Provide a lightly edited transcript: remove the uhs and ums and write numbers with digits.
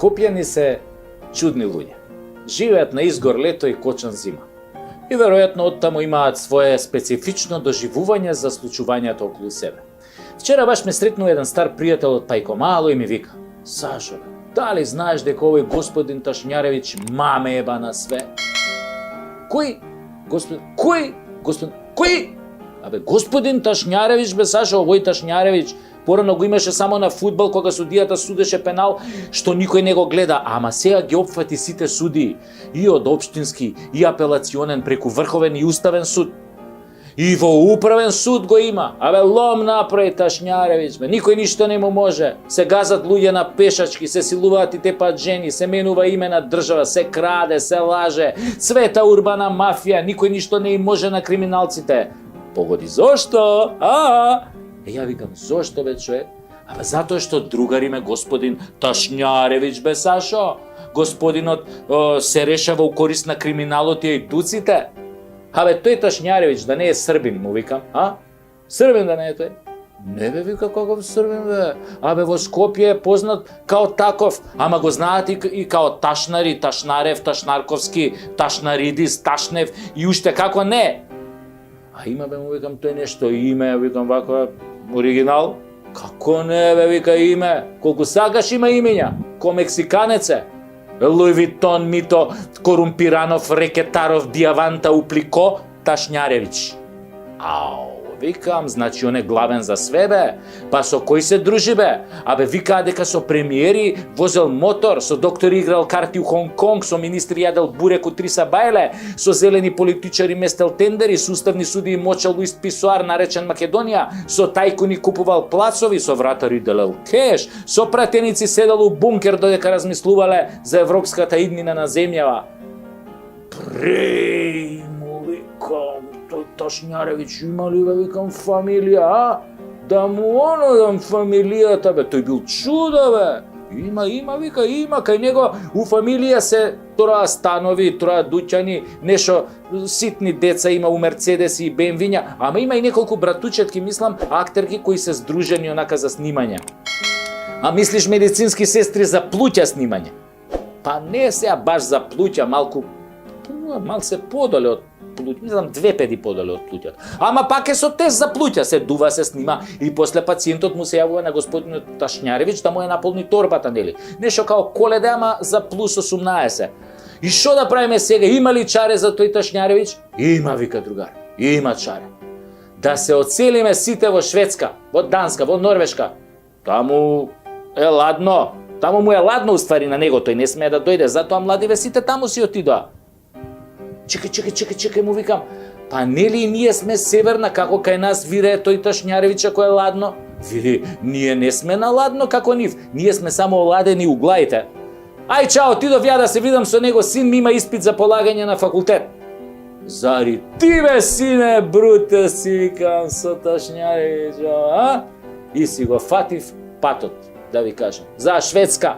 Скопјани се чудни луѓе. Живеат на изгор лето и кочан зима. И веројатно оттаму имаат свое специфично доживување за случувањата околу себе. Вчера баш ме сретнува еден стар пријател од Пајко Мало и ми вика: Сашо, дали знаеш дека овој господин Ташњаревиќ маме еба на све? Кој? Кој? Абе, господин Ташњаревиќ, бе, Сашо, овој Ташњаревиќ, порано го имаше само на фудбал кога судијата судеше пенал, што никој не го гледа, ама сега ги опфати сите судии, и од општински, и апелационен, преку Врховен и Уставен суд. И во Управен суд го има. Абе, лом направи Ташњаревиќ, бе, никој ништо не му може. Се газат луѓе на пешачки, се силуваат и тепаат жени, се менува име на држава, се краде, се лаже, света урбана мафија, никој ништо не им може на криминалците. Погоди, зошто? Ја викам, зошто бе, човек? Абе, затоа што другари ме господин Ташњаревиќ, бе, Сашо. Господинот се решава у корист на криминалот и туците. Абе, тој Ташњаревиќ да не е србин, му викам, Србин да не е тој? Не бе, вика, каков србин, бе? Абе, во Скопје е познат као таков, ама го знаат и као Ташнари, Ташнарев, Ташнарковски, Ташнаридис, Ташнев и уште како не. А има, бе, му викам, тој нешто име, викам, вако оригинал. Како не, бе, вика, име? Колку сакаш има имења, ко мексиканец е. Луј Витон, Мито, Корумпиранов, Рекетаров, Диаванта, Уплико, Ташњаревиќ. Викам, значи он е главен за све, бе. Па со кој се дружи, бе? Абе, викаа дека со премиери возел мотор, со доктори играл карти у Хонг Конг, со министри јадел бурек у Триса Бајле, со зелени политичари местел тендери, со уставни судии мочел у ист писоар наречен Македонија, со тајкуни купувал плацови, со вратари делел кеш, со пратеници седел у бункер додека размислувале за европската иднина на земјава. Му викам, тој Ташњаревиќ има ли, бе, викам, фамилија, Да му дам фамилијата, бе, тој бил чудо, бе. Има, вика, има, кај него у фамилија се троа станови, троа дуќани, нешто ситни деца има у Мерцедеси и БМВ-ња, ама има и неколку братучетки, мислам, актерки кои се здружени онака за снимање. А мислиш медицински сестри за плуќа снимање? Па не сега баш за плуќа, малку се подоле од плуќа, мислам 2 педи подоле од плуќата. Ама пак е со тест за плуќа, се дува, се снима и после пациентот му се јавува на господинот Ташњаревиќ да му ја наполни торбата, нели? Нешто као Коледа, ама за плюс 18. И што да правиме сега? Има ли чаре за тој Ташњаревиќ? Има, вика другар. Има чаре. Да се оцелиме сите во Шведска, во Данска, во Норвешка. Таму е ладно. Таму му е ладно уствари на него, тој не смее да дојде, затоа младиве сите таму си отидоа. Чекај, му викам. Па нели ние сме северна, како кај нас вирее тој Ташњаревиќ ако е ладно? Вели, ние не сме на ладно како нив, ние сме само оладени у глаите. Ај, чао, отидов ја да се видам со него, син ми има испит за полагање на факултет. Зари ти, бе, сине, бруте, си викам со Ташњаревиќ, И си го фатив патот, да ви кажам, за Шведска.